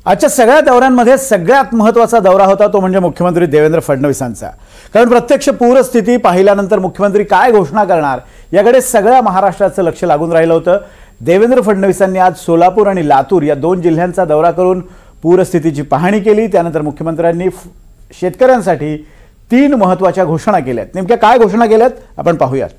आजच्या सगळ्या दौऱ्यांमध्ये सगळ्यात महत्त्वाचा दौरा होता तो म्हणजे मुख्यमंत्री देवेंद्र फडणवीसांचा। कारण प्रत्यक्ष पूरस्थिती पाहिल्यानंतर मुख्यमंत्री काय घोषणा करणार याकडे सगळ्या महाराष्ट्राचं लक्ष लागून राहिलं होतं। देवेंद्र फडणवीसांनी आज सोलापूर आणि लातूर या दोन जिल्ह्यांचा दौरा करून पूरस्थितीची पाहणी केली। त्यानंतर मुख्यमंत्र्यांनी शेतकऱ्यांसाठी 3 महत्त्वाच्या घोषणा केल्यात। नेमक्या काय घोषणा केल्यात आपण पाहूयात।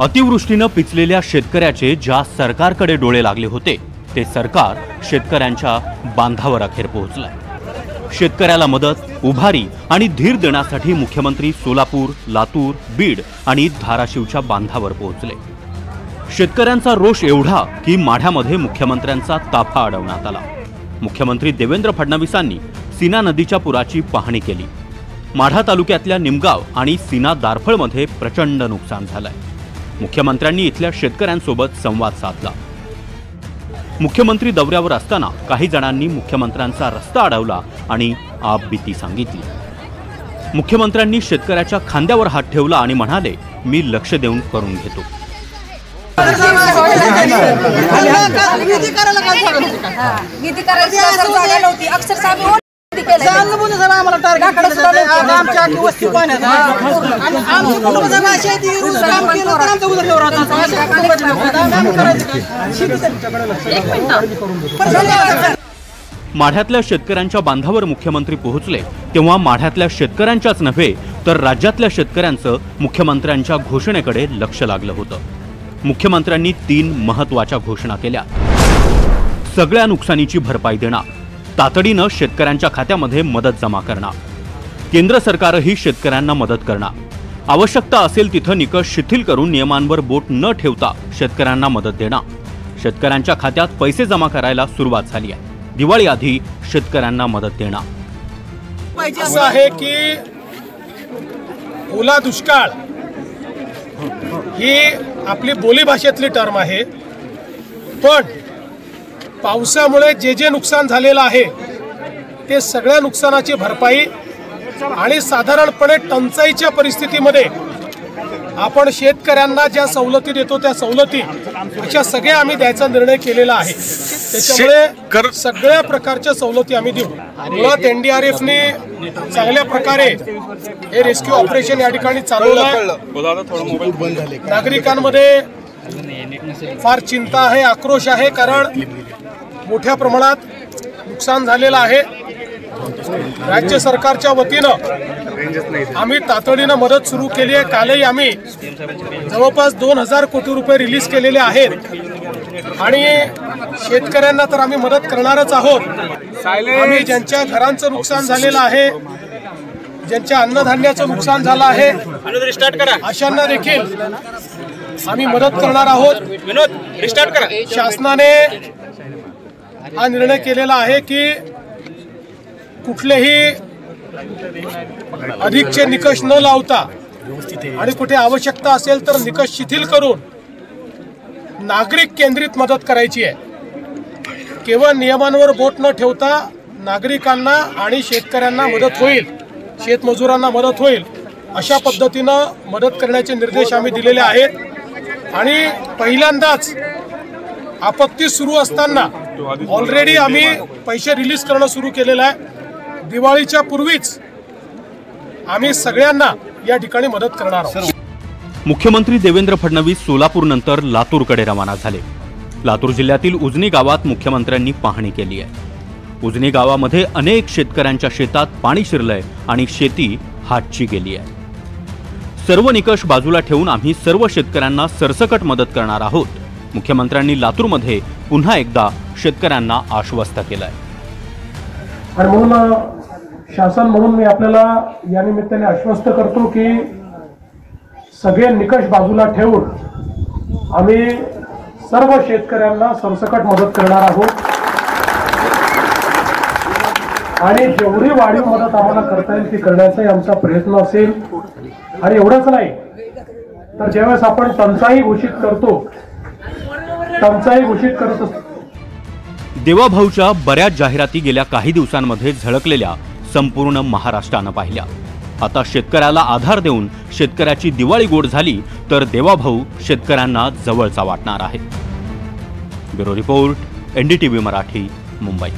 अतिवृष्टीने पिचलेल्या शेतकऱ्याचे ज्या सरकारकडे डोळे लागले होते ते सरकार शेतकऱ्यांच्या बांधावर अखेर पोहोचलंय। शेतकऱ्याला मदत, उभारी आणि धीर देण्यासाठी मुख्यमंत्री सोलापूर, लातूर, बीड आणि धाराशिवच्या बांधावर पोहोचले। शेतकऱ्यांचा रोष एवढा की माढ्यामध्ये मुख्यमंत्र्यांचा ताफा अडवण्यात आला। मुख्यमंत्री देवेंद्र फडणवीसांनी सीना नदीच्या पुराची पाहणी केली। माढा तालुक्यातल्या निमगाव आणि सीना दारफळमध्ये प्रचंड नुकसान झालंय। मुख्यमंत्र्यांनी इथल्या शेतकऱ्यांसोबत संवाद साधला। मुख्यमंत्री दौऱ्यावर असताना काही जणांनी मुख्यमंत्र्यांचा रस्ता अडवला आणि आपबीती सांगितली। मुख्यमंत्र्यांनी शेतकऱ्याच्या खांद्यावर हात ठेवला आणि म्हणाले, मी लक्ष देऊन करून घेतो। माढ्यातल्या शेतकऱ्यांच्या बांधावर मुख्यमंत्री पोहोचले तेव्हा माढ्यातल्या शेतकऱ्यांच्याच नव्हे तर राज्यातल्या शेतकऱ्यांचं मुख्यमंत्र्यांच्या घोषणेकडे लक्ष लागलं होतं। मुख्यमंत्र्यांनी 3 महत्त्वाच्या घोषणा केल्या। सगळ्या नुकसानीची भरपाई देणार, तातडीनं शेतकऱ्यांच्या खात्यामध्ये मदत जमा करणार, केंद्र सरकारही शेतकऱ्यांना मदत करणार, आवश्यकता असेल तिथं निकष शिथिल करून नियमांवर बोट न ठेवता शेतकऱ्यांना मदत देणार, शेतकऱ्यांच्या खात्यात पैसे जमा करायला सुरुवात झाली आहे, दिवाळी आधी शेतकऱ्यांना मदत देणार। असं आहे की ओला दुष्काळ ही आपली बोलीभाषेतली टर्म आहे, पण पावसामुळे जे नुकसान झालेलं आहे ते सगळ्या नुकसानाची भरपाई आणि साधारणपणे टंचाईच्या परिस्थितीमध्ये आपण शेतकऱ्यांना ज्या सवलती देतो त्या सवलती अशा सगळ्या आम्ही द्यायचा निर्णय केलेला आहे। त्याच्यामुळे सगळ्या प्रकारच्या सवलती आम्ही देऊ। मुळात एनडीआरएफने चांगल्या प्रकारे हे रेस्क्यू ऑपरेशन या ठिकाणी चालवलं आहे। नागरिकांमध्ये फार चिंता आहे, आक्रोश आहे, कारण मोठ्या प्रमाणात नुकसान झालेलं आहे। राज्य सरकारच्या वतीनं आम्ही तातडीनं मदत सुरू केली आहे। कालही आम्ही जवळपास 2000 कोटी रुपये रिलीज केलेले आहेत आणि शेतकऱ्यांना तर आम्ही मदत करणारच आहोत। आम्ही ज्यांच्या घरांचं नुकसान झालेलं आहे, ज्यांच्या अन्नधान्याचं नुकसान झालं आहे, अशांना देखील आम्ही मदत करणार आहोत। शासनाने हा निर्णय केलेला आहे की कुठलेही अधिकचे निकष न लावता आणि कुठे आवश्यकता असेल तर निकष शिथिल करून नागरिक केंद्रित मदत करायची आहे। केवळ नियमांवर बोट न ठेवता नागरिकांना आणि शेतकऱ्यांना मदत होईल, शेतमजुरांना मदत होईल अशा पद्धतीनं मदत करण्याचे निर्देश आम्ही दिलेले आहेत। आणि पहिल्यांदाच आपत्ती सुरू असताना ऑलरेडी आम्ही पैसे रिलीज करणं सुरू केलेलं आहे। दिवाळीच्या पूर्वीच आम्ही सगळ्यांना या ठिकाणी मदत करणार आहोत। मुख्यमंत्री देवेंद्र फडणवीस सोलापूर नंतर लातूरकडे रवाना झाले। लातूर जिल्ह्यातील उजनी गावात मुख्यमंत्र्यांनी पाहणी केली आहे। उजनी गावामध्ये अनेक शेतकऱ्यांच्या शेतात पाणी शिरलंय आणि शेती हातची गेली आहे। सर्व निकष बाजूला ठेवून आम्ही सर्व शेतकऱ्यांना सरसकट मदत करणार आहोत। मुख्यमंत्र्यांनी लातूरमध्ये पुन्हा एकदा शेतकऱ्यांना आश्वस्त केलंय। आणि म्हणून शासन म्हणून मी आपल्याला या निमित्ताने आश्वस्त करतो की सगळे निकष बाजूला ठेवून आम्ही सर्व शेतकऱ्यांना सरसकट मदत करणार आहोत आणि जेवढी वाढीव मदत आम्हाला करता येईल ती करण्याचाही आमचा प्रयत्न असेल। आणि एवढंच नाही तर ज्यावेळेस आपण टंचाई घोषित करत असतो देवाभाऊच्या बऱ्याच जाहिराती गेल्या काही दिवसांमध्ये झळकलेल्या संपूर्ण महाराष्ट्रानं पाहिल्या। आता शेतकऱ्याला आधार देऊन शेतकऱ्याची दिवाळी गोड झाली तर देवाभाऊ शेतकऱ्यांना जवळचा वाटणार आहे. Bureau report, NDTV Marathi, Mumbai.